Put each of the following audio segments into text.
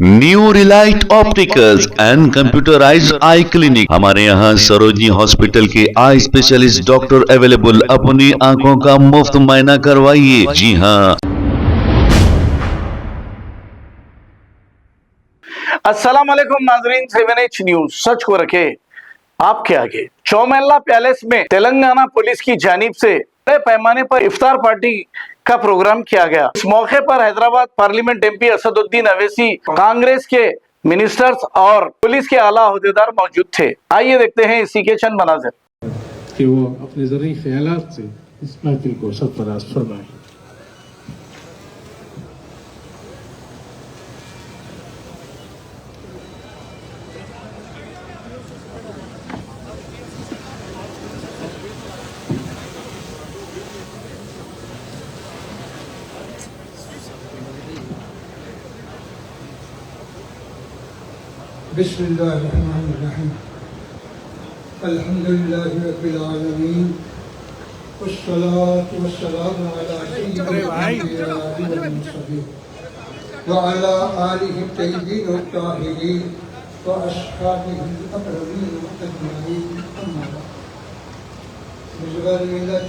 New Relight opticals and computerised I clinic. हमारे यहाँ Sarojini hospital के आई स्पेशलिस्ट डॉक्टर अवेलेबल। अपनी आंखों का मुफ्त मुआयना करवाइए। जी हाँ। अस्सलाम वालेकुम नाजरीन, 7H न्यूज सच को रखे आपके आगे। चौमेला पैलेस में तेलंगाना पुलिस की जानिब से बड़े पैमाने पर इफ्तार पार्टी का प्रोग्राम किया गया। इस मौके पर हैदराबाद पार्लियामेंट एमपी असदुद्दीन अवैसी, कांग्रेस के मिनिस्टर्स और पुलिस के आला अहदेदार मौजूद थे। आइए देखते हैं इसी के चंद मनाज़िर कि वो अपने ज़रूरी ख्यालात से इस महफिल को सरफराज फरमाए। बिस्मिल्लाहिर्रहमानिर्रहीम। अल्हम्दुलिल्लाहि रब्बिल आलमीन वस्सलातु वस्सलामु अला सय्यिदिल अंबिया'i वल मुरसलीन व अला आलिहि तय्यिबीन व ताहिरीन व अस्हाबिहिल अकरमीन अजमईन। अम्मा बाद। बुजुर्गान मिल्लत,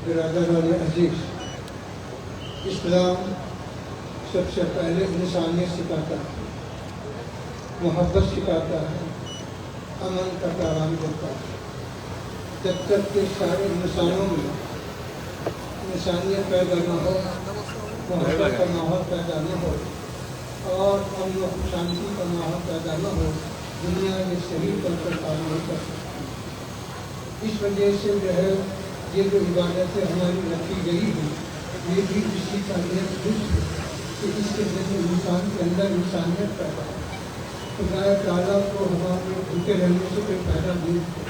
बिरादरान अजीज, इस्लाम सबसे पहले इंसानियत सिखाता है, मोहब्बत सिखाता है, अमन का पैगाम देता है। जब तक के सारे इंसानों में इंसानियत पैदा न हो, मोहब्बत का माहौल पैदा न हो और अमन और शांति का माहौल पैदा न हो, दुनिया में सही तौर पर काम नहीं कर सकती। इस वजह से जो है ये जो इबादतें हमारी रखी गई हैं, ये भी इसी का एक जुज़ है कि इसके जरिए इंसान के अंदर इंसानियत पैदा हो। खुदा ताला को हमारे भूखे रहने से कोई फायदा नहीं है,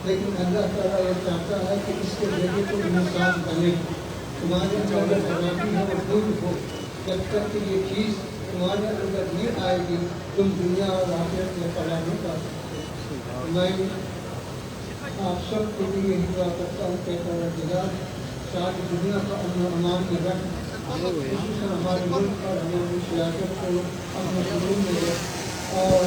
लेकिन अल्लाह ताला ये चाहता है कि इसके जरिए कोई इंसान बने। तुम्हारे अंदर खराबी हो और दूर हो, जब तक कि ये चीज़ तुम्हारे अंदर नहीं आएगी, तुम दुनिया और आखिरत में फला नहीं पा सकते। मैं आप सबके लिए यही दुआ करता हूँ कि परवरदिगार सारी दुनिया का अमन अमान में रख, खुसूसन हमारे मुल्क और हमारी सियासत को अमन सुकून में रख और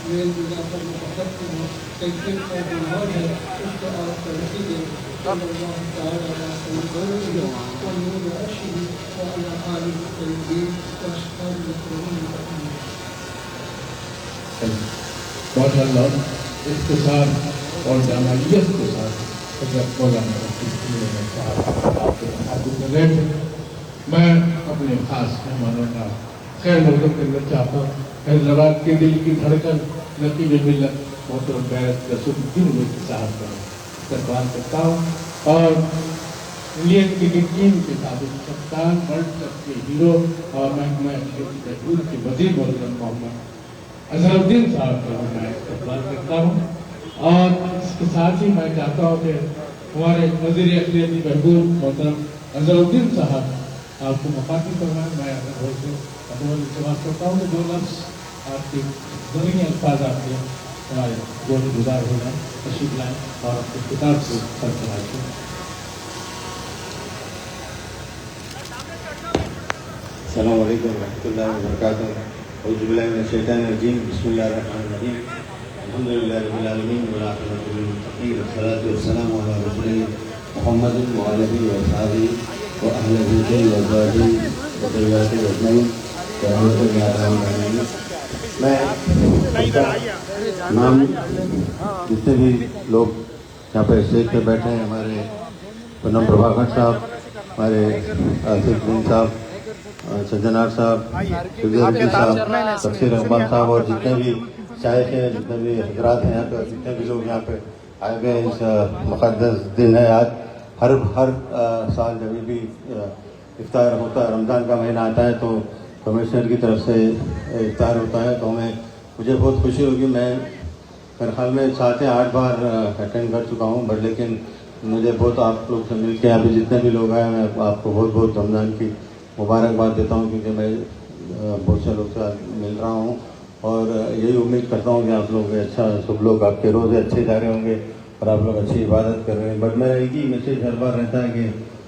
मेल मिला कर मुहब्बत में तकलीफ का जो माहौल है उसको आप तरक्की दें। माशाअल्लाह इख्तिसार और जामालियत के साथ मैं अपने खास मेहमानों का खैर मकदम करना चाहता हूँ। हैदराबाद के दिल की धड़कन नकीब मिल्लत मोहतरम बैरत रसूलुद्दीन अवैसी साहब का इस्तकबाल करता हूँ और इंडियन क्रिकेट टीम के साबिक कप्तान, वर्ल्ड कप के हीरो और महकमा खेल के वज़ीर मोहतरम मोहम्मद अजहरुद्दीन साहब का मैं इस्तकबाल करता हूँ। और इसके साथ ही मैं चाहता हूँ कि हमारे वज़ीर अक़लियती बहबूद मोहतरम अजहरुद्दीन साहब आपको मुखातिब करवाएं। मैं अपने इस्तेमाल करता हूँ कि जो लफ्ज़ आपके ज़मीनी अल्फाज आपके हमारे गोल गुजार हो जाए, तशरीफ़ लाएँ और अपने किताब से सरफराज करें। अस्सलामु अलैकुम रहमतुल्लाहि व बरकातुहू। औज़ु बिल्लाहि मिनश शैतानिर रजीम। बिस्मिल्लाहिर रहमानिर रहीम। अल्हम्दुलिल्लाहि रब्बिल आलमीन वल आक़िबतु लिल मुत्तक़ीन वस्सलातु वस्सलामु अला रसूलिहि मुहम्मदिन व आलिहि व असहाबिहि व अहलि बैतिहि व अज़वाजिहि व ज़ुर्रिय्यतिहि अजमईन। मैं नाम जितने भी लोग यहाँ पर स्टेज पे बैठे हैं, हमारे पूनम प्रभाकर साहब, हमारे आसिफ दिन साहब, सज्जनार साहब, सुजैरुद्दीन साहब, तफसीर रहमान साहब और जितने भी शायख हैं, जितने भी हजरात हैं यहाँ पर, जितने भी लोग यहाँ पे आए हुए हैं, इस मुक़द्दस दिन है आज। हर साल जब भी इफ्तार होता है, रमज़ान का महीना आता है तो कमिश्नर की तरफ से इफ्तार होता है, तो मुझे बहुत खुशी होगी। मैं मेरे ख्याल में 7 या 8 बार अटेंड कर चुका हूँ, बट लेकिन मुझे बहुत आप लोग से मिल के यहाँ पे जितने भी लोग आए, मैं आपको बहुत बहुत रमज़ान की मुबारकबाद देता हूँ, क्योंकि मैं बहुत से लोग से मिल रहा हूँ और यही उम्मीद करता हूँ कि आप लोग अच्छा, सब लोग आपके रोज़े अच्छे जा रहे होंगे और आप लोग अच्छी इबादत कर रहे हैं। बट मेरा एक ही मैसेज हर बार रहता है कि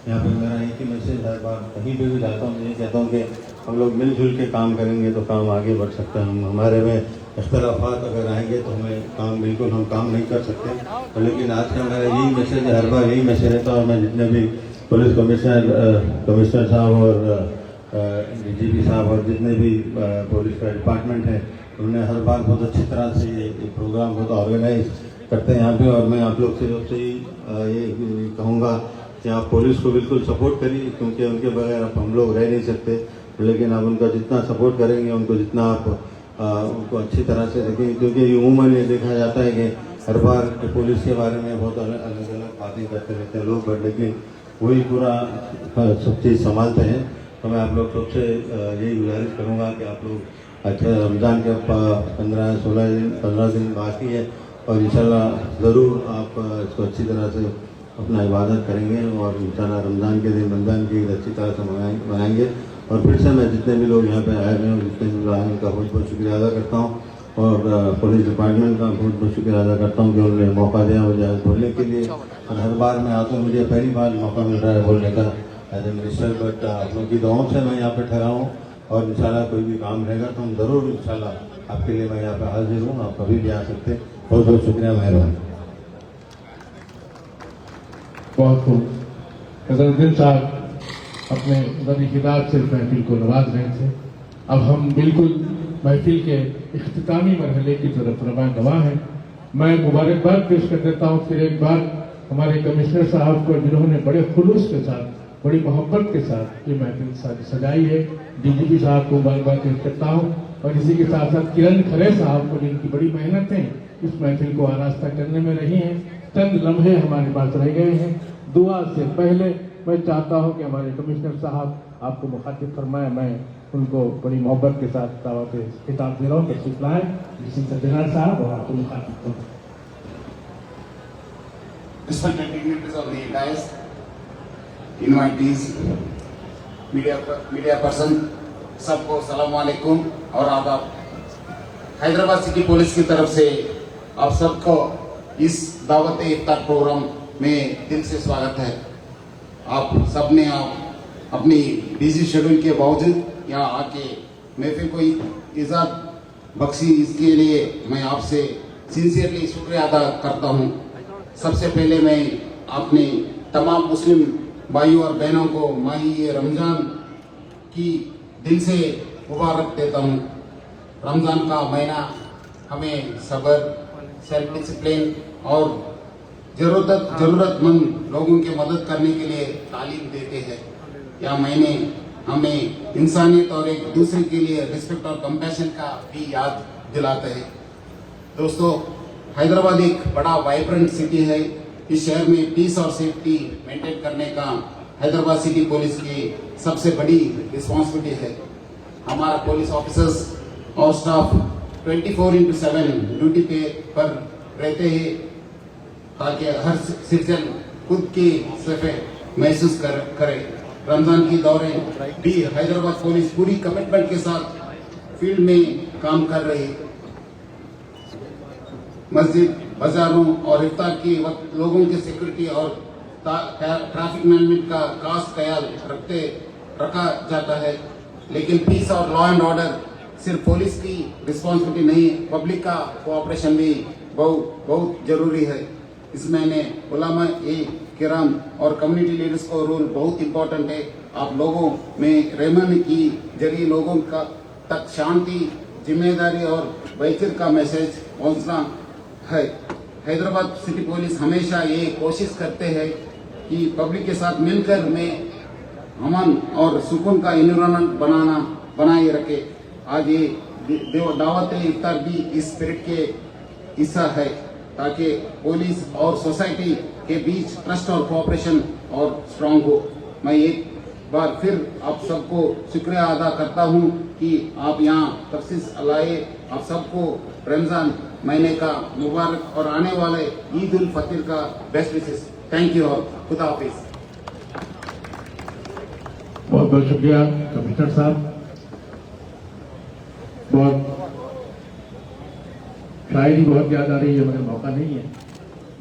यहाँ पे मेरा एक ही मैसेज हर बार कहीं पे भी जाता हूँ, ये कहता हूँ कि हम लोग मिलजुल के काम करेंगे तो काम आगे बढ़ सकता है। हम हमारे में इख्तलाफात अगर आएंगे तो हमें काम बिल्कुल हम काम नहीं कर सकते। लेकिन आज का मेरा यही मैसेज है, हर बार यही मैसेज रहता है। और मैं जितने भी पुलिस कमिश्नर साहब और डीजीपी साहब और जितने भी पुलिस का डिपार्टमेंट है, उन्होंने हर बार बहुत अच्छी तरह से ये प्रोग्राम बहुत ऑर्गेनाइज करते हैं यहाँ पे। और मैं आप लोग से ये कहूँगा कि आप पुलिस को बिल्कुल सपोर्ट करिए, क्योंकि उनके बगैर अब हम लोग रह नहीं सकते। लेकिन आप उनका जितना सपोर्ट करेंगे, उनको जितना आप उनको अच्छी तरह से देखेंगे, क्योंकि ये उमूमन ये देखा जाता है कि हर बार पुलिस के बारे में बहुत अलग अलग बातें करते रहते हैं लोग, बट लेकिन वही पूरा सब चीज़ संभालते हैं। तो मैं आप लोग सबसे यही गुजारिश करूँगा कि आप लोग अच्छा रमज़ान के 15 दिन बाकी है, और इंशाल्लाह ज़रूर आप इसको अच्छी तरह से अपना इबादत करेंगे, और इंशाल्लाह रमज़ान के दिन रमज़ान की ईद अच्छी तरह से मनाएंगे। और फिर से मैं जितने भी लोग यहाँ पे आए हुए हैं, जितने भी लोग आए उनका बहुत बहुत शुक्रिया अदा करता हूँ, और पुलिस डिपार्टमेंट का बहुत बहुत शुक्रिया अदा करता हूँ कि उन्होंने मौका दिया मुझे आज बोलने के लिए। और हर बार मैं आता हूँ, मुझे पहली बार मौका मिल रहा है बोलने का एज ए मिनिस्टर, बट आप लोगों की दुआओं से मैं यहाँ पे ठहरा हूँ। और इंशाल्लाह कोई भी काम रहेगा तो हम ज़रूर इंशाल्लाह आपके लिए मैं यहाँ पे हाजिर हूँ, आप कभी भी आ सकते हैं। बहुत बहुत शुक्रिया, मेहरबानी। बहुत खूब। नज़रुद्दीन साहब अपने बड़ी खिताब से महफिल को नवाज रहे थे। अब हम बिल्कुल महफिल के इख्तितामी मरहले की तरफ रवाना हैं। मैं मुबारकबाद पेश कर देता हूँ फिर एक बार हमारे कमिश्नर साहब को, जिन्होंने बड़े खुलूस के साथ, बड़ी मोहब्बत के साथ ये महफिल सजाई है। डीजीपी साहब को मुबारकबाद पेश करता हूँ, और इसी के साथ साथ किरण खरे साहब को, जिनकी बड़ी मेहनतें इस महफिल को आरास्ता करने में रही हैं। चंद लम्हे हमारे पास रह गए हैं। दुआ से पहले मैं चाहता हूं कि हमारे कमिश्नर साहब आपको मुखातिब फरमाए। मैं उनको बड़ी मोहब्बत के साथ दावत खिताब दे रहा हूँ, तशरीफ लाएं जिससे सज्जनार साहब और आपको मुखातिब करूँ। Respected dignitaries of the dais, invitees, media person, सबको सलाम वालेकुम और आदाब। हैदराबाद सिटी पुलिस की तरफ से आप सबको इस दावत इफ्तार प्रोग्राम में दिल से स्वागत है। आप सबने आप अपनी बिजी शेड्यूल के बावजूद यहाँ आके महफिल को इजाज़त बख्शी, इसके लिए मैं आपसे सिंसियरली शुक्रिया अदा करता हूँ। सबसे पहले मैं अपने तमाम मुस्लिम भाइयों और बहनों को माही रमज़ान की दिल से मुबारक देता हूँ। रमज़ान का महीना हमें सब्र, सेल्फ डिसिप्लिन और ज़रूरतमंद लोगों की मदद करने के लिए तालीम देते हैं। यह महीने हमें इंसानियत और एक दूसरे के लिए रिस्पेक्ट और कंपैशन का भी याद दिलाते हैं। दोस्तों, हैदराबाद एक बड़ा वाइब्रेंट सिटी है। इस शहर में पीस और सेफ्टी मेंटेन करने का हैदराबाद सिटी पुलिस की सबसे बड़ी रिस्पॉन्सिबिलिटी है। हमारा पुलिस ऑफिसर्स और स्टाफ 24/7 ड्यूटी पर रहते हैं, ताकि हर सिटीजन खुद की सेफ्टी महसूस करे। रमजान की दौरान भी हैदराबाद पुलिस पूरी कमिटमेंट के साथ फील्ड में काम कर रही है। मस्जिद, बाजारों और इफ्तार के वक्त लोगों की सिक्योरिटी और ट्रैफिक मैनेजमेंट का खास ख्याल रखा जाता है। लेकिन पीस और लॉ एंड ऑर्डर सिर्फ पुलिस की रिस्पॉन्सिबिलिटी नहीं, पब्लिक का कोऑपरेशन भी बहुत जरूरी है। इसमें उलमा किराम और कम्युनिटी लीडर्स को रोल बहुत इम्पोर्टेंट है। आप लोगों में रहनुमाई की जरिए लोगों का तक शांति, जिम्मेदारी और भाईचारे का मैसेज पहुंचना है। हैदराबाद सिटी पुलिस हमेशा ये कोशिश करते हैं कि पब्लिक के साथ मिलकर में अमन और सुकून का एनवायरनमेंट बनाए रखे। आज ये दावत इफ्तार भी इस स्पिरिट के हिस्सा है, ताकि पुलिस और सोसाइटी के बीच ट्रस्ट और कोऑपरेशन और स्ट्रांग हो। मैं एक बार फिर आप सबको शुक्रिया अदा करता हूं कि आप यहाँ तफसीस लाए। आप सबको रमजान महीने का मुबारक और आने वाले ईद उल फितर का बेस्ट विशेस। थैंक यू और खुदा हाफिज। बहुत बहुत शुक्रिया कमिश्नर साहब। शायरी बहुत याद आ रही है, मगर मौका नहीं है।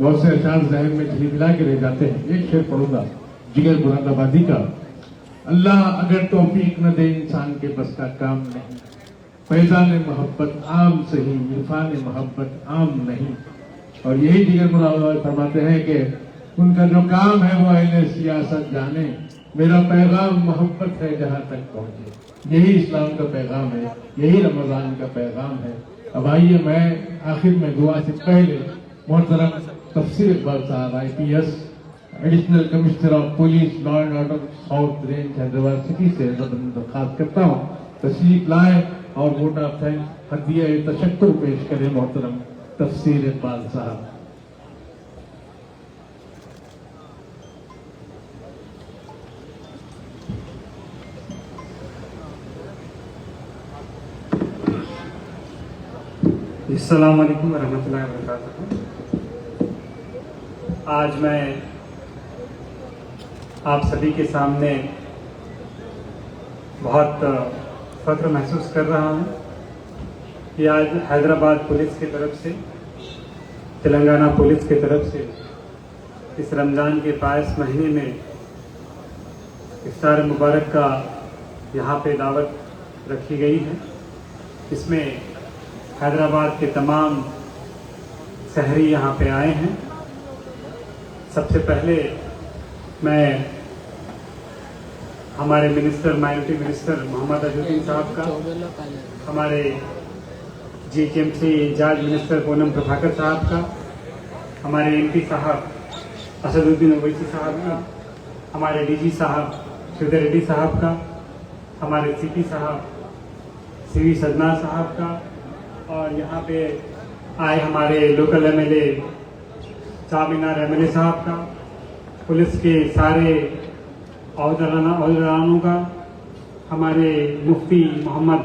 बहुत से अशार जहन में झिलमिला के रह जाते हैं। एक शेर पढ़ूंगा जिगर मुरादाबादी का। अल्लाह अगर तौफीक न दे इंसान के बस का काम नहीं। फैजान मोहब्बत आम सही, इरफान मोहब्बत आम नहीं। और यही जिगर मुराद फरमाते हैं कि उनका जो काम है वो अहले सियासत जाने, मेरा पैगाम मोहब्बत है जहाँ तक पहुँचे। यही इस्लाम का पैगाम है, यही रमजान का पैगाम है। अब आइए मैं आखिर में दुआ से पहले मोहतरम तफसीर इकबाल साहब IPS additional commissioner of police law and order south range Hyderabad city से दरखास्त करता हूँ तशरीफ लाए और वोट ऑफ थैंक हदिया तशक्कुर पेश करें मोहतरम तफसीर इकबाल साहब। अस्सलाम वालेकुम रहमतुल्लाहि व बरकातहू। आज मैं आप सभी के सामने बहुत फख्र महसूस कर रहा हूँ कि आज हैदराबाद पुलिस की तरफ से, तेलंगाना पुलिस की तरफ से इस रमज़ान के बायस महीने में इफ्तार मुबारक का यहाँ पे दावत रखी गई है। इसमें हैदराबाद के तमाम शहरी यहाँ पे आए हैं। सबसे पहले मैं हमारे minister, minority minister Mohammed Azharuddin साहब का, हमारे GHMC incharge minister Poonam Prabhakar साहब का, हमारे MP साहब असदुद्दीन ओवैसी साहब का, हमारे DG साहब श्रीधर रेड्डी साहब का, हमारे CP साहब CV सदना साहब का, और यहाँ पे आए हमारे लोकल MLA चामीनार MLA साहब का, पुलिस के सारे औहदेदारों का, हमारे मुफ्ती मोहम्मद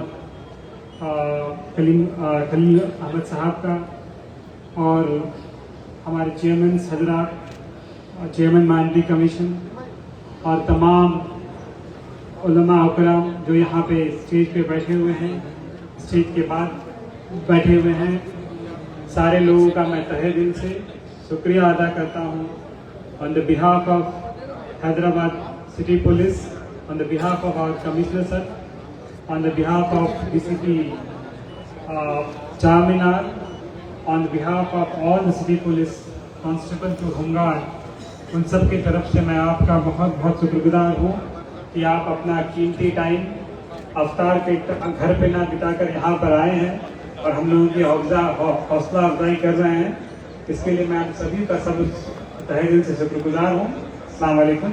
खलील अहमद साहब का, और हमारे चेयरमैन हजरात, चेयरमैन माइनॉरिटी कमीशन और तमाम उलमा इकराम जो यहाँ पे स्टेज पे बैठे हुए हैं, स्टेज के बाद बैठे हुए हैं, सारे लोगों का मैं तहे दिल से शुक्रिया अदा करता हूँ। On the behalf of Hyderabad city police, on the behalf of our commissioner sir, on the behalf of DCP Charminar, on the behalf of all the city police constable to home guard, उन सब की तरफ से मैं आपका बहुत बहुत शुक्रगुजार हूँ कि आप अपना कीमती टाइम अफ्तार के घर पे ना बिताकर यहाँ पर आए हैं और हम लोगों की हौसला अफजाई कर रहे हैं। इसके लिए मैं आप सभी का सब तहे दिल से शुक्रगुजार हूँ। अस्सलाम वालेकुम।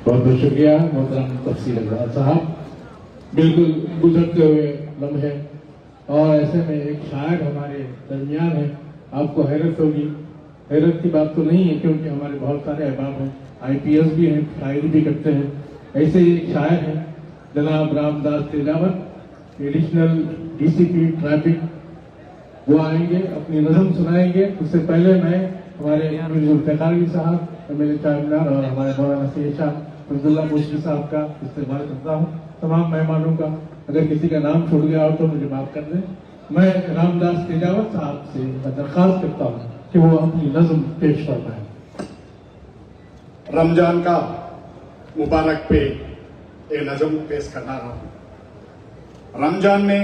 बहुत बहुत शुक्रिया मोहतरम तफसीर इकबाल साहब। बिल्कुल गुजरते हुए लम्हे और ऐसे में एक शायर हमारे दरमियान है, आपको हैरत होगी। हैरत की बात तो नहीं है क्योंकि हमारे बहुत सारे अहबाब हैं, IPS भी हैं, शायरी भी करते हैं। ऐसे ही एक शायर हैं जनाब Ramdas Tejawat, additional DCP traffic, वो आएंगे, अपनी नज़म सुनाएंगे। उससे पहले मैं हमारे जुल्फ़िकार साहब, MLA चारमीनार और हमारे मौलाना सैयद शाह अब्दुल्ला मुश्किल साहब का इस्तेमाल करता हूँ। तमाम मेहमानों का अगर किसी का नाम छूट गया हो तो मुझे माफ कर दें। मैं रामदास तेजावत साहब से दरख्वास्त करता हूँ कि वो अपनी नज़म पेश फरमाएं। रमजान का मुबारक पे एक नज़म पेश करना रहा हूँ। रमजान में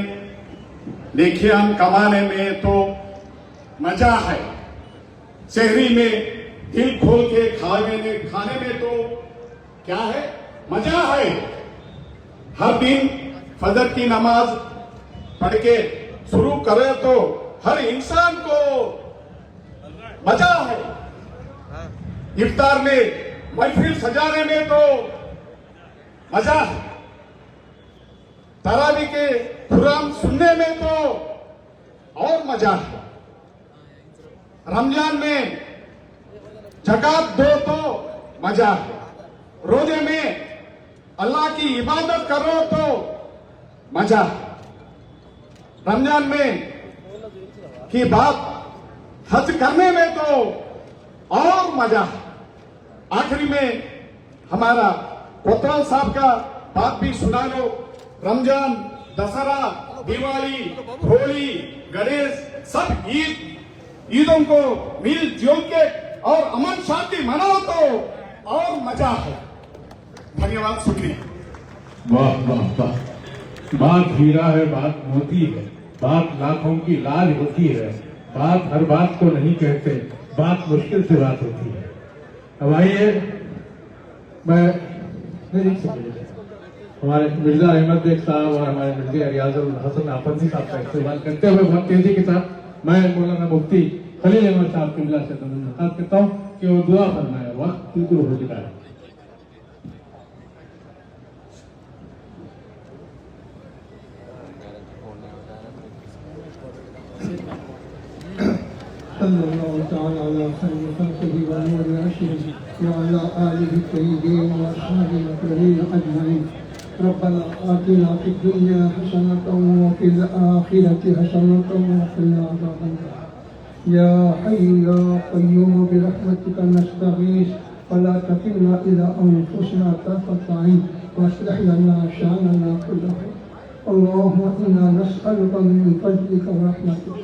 नेकियां कमाने में तो मजा है, शहरी में दिल खोल के खाने में तो क्या है, मजा है। हर दिन फजर की नमाज पढ़ के शुरू करे तो हर इंसान को मजा है। इफ्तार में महफिल सजाने में तो मजा है। तरावी के कुरान सुनने में तो और मजा है। रमजान में ज़कात दो तो मजा है। रोजे में अल्लाह की इबादत करो तो मजा है। रमजान में की बात हज करने में तो और मजा है। आखिरी में हमारा कोतवाल साहब का बात भी सुना लो। रमजान, दशहरा, दिवाली, होली, गणेश सब ईदों को मिलजुल के और अमन शांति मनाओ तो और मजा है। धन्यवाद, शुक्रिया। वाह वाह वाह, बात हीरा है, बात मोती है, बात लाखों की लाज होती है, बात हर बात को नहीं कहते, बात मुश्किल से बात होती है। अब आइए, मैं हमारे मिर्जा अहमद बेग साहब और हमारे मिर्जा रियाजुल हसन आफंदी साहब का इस्तेमाल करते हुए बहुत तेजी के साथ मैं मौलाना मुफ्ती खलील अहमद साहब किबला से दरख्वास्त करता हूँ कि वो दुआ फरमाए। वक्त बिल्कुल हो चुका है। सल्लल्लाहु तआला अला खैरि खल्क़िही व नूरि अर्शिही व अला आलिहि तय्यबीन व अस्हाबिही अकरमीन अजमईन। रब्बना आतिना फिद दुनिया हसनतन व फिल आखिरति हसनतन व क़िना अज़ाबन्नार। या हय्यु या क़य्यूम बिरहमतिका नस्तगीस वला तकिलना इला अनफुसिना तरफ़त ऐन वअस्लिह लना शानना कुल्लहु। अल्लाहुम्मा इन्ना नस्अलुका मिन फ़ज़लिका व रहमतिक।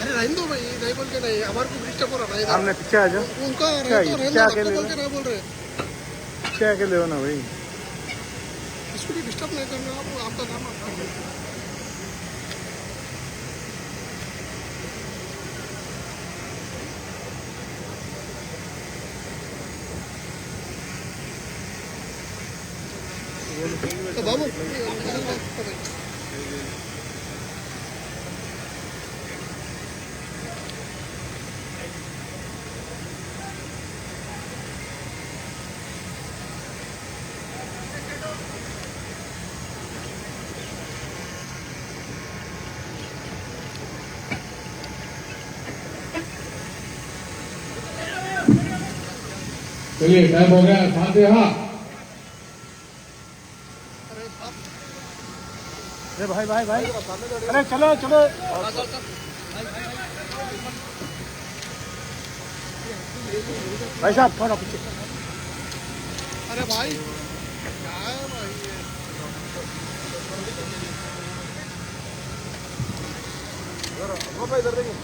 अरे रहने दो भाई, नहीं बोल के नहीं, हमारे को डिस्टर्ब हो रहा है। हमने पीछे आ जाओ, उनका क्या रहने दो, क्या आपको बोल के नहीं बोल रहे। क्या के ले ना भाई, इसको भी डिस्टर्ब नहीं करना, आप आपका काम आप कर लो। तो बाबू चलिए, टाइम हो गया। फातिहा। अरे भाई भाई भाई, अरे चलो चलो भाई साहब, थोड़ा पीछे। अरे भाई क्या है भाई ये? इधर देखिए,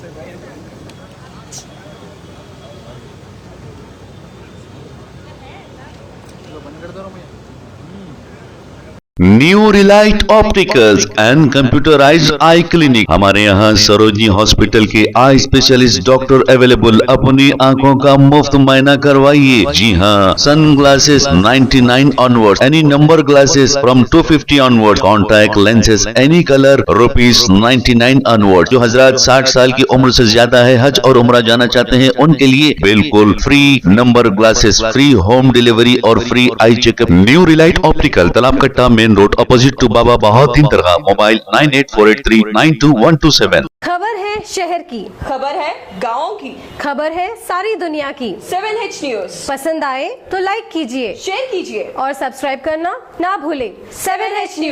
सही new Relight opticals and computerised I clinic. हमारे यहाँ सरोजनी हॉस्पिटल के आई स्पेशलिस्ट डॉक्टर अवेलेबल। अपनी आंखों का मुफ्त मुआयना करवाइए। जी हाँ, sun glasses 99 onward, any number glasses from 250 onward, contact lenses any colour ₹99 onward. जो हजरात 60 साल की उम्र से ज्यादा है, हज और उम्रा जाना चाहते हैं, उनके लिए बिल्कुल free number glasses, free home delivery और free eye checkup. New relight optical, Talab Katta, main road, opposite to Baba Bahauddin दरगाह। मोबाइल 9848392127। खबर है शहर की, खबर है गाँव की, खबर है सारी दुनिया की। 7H न्यूज पसंद आए तो लाइक कीजिए, शेयर कीजिए और सब्सक्राइब करना ना भूलें। 7H news.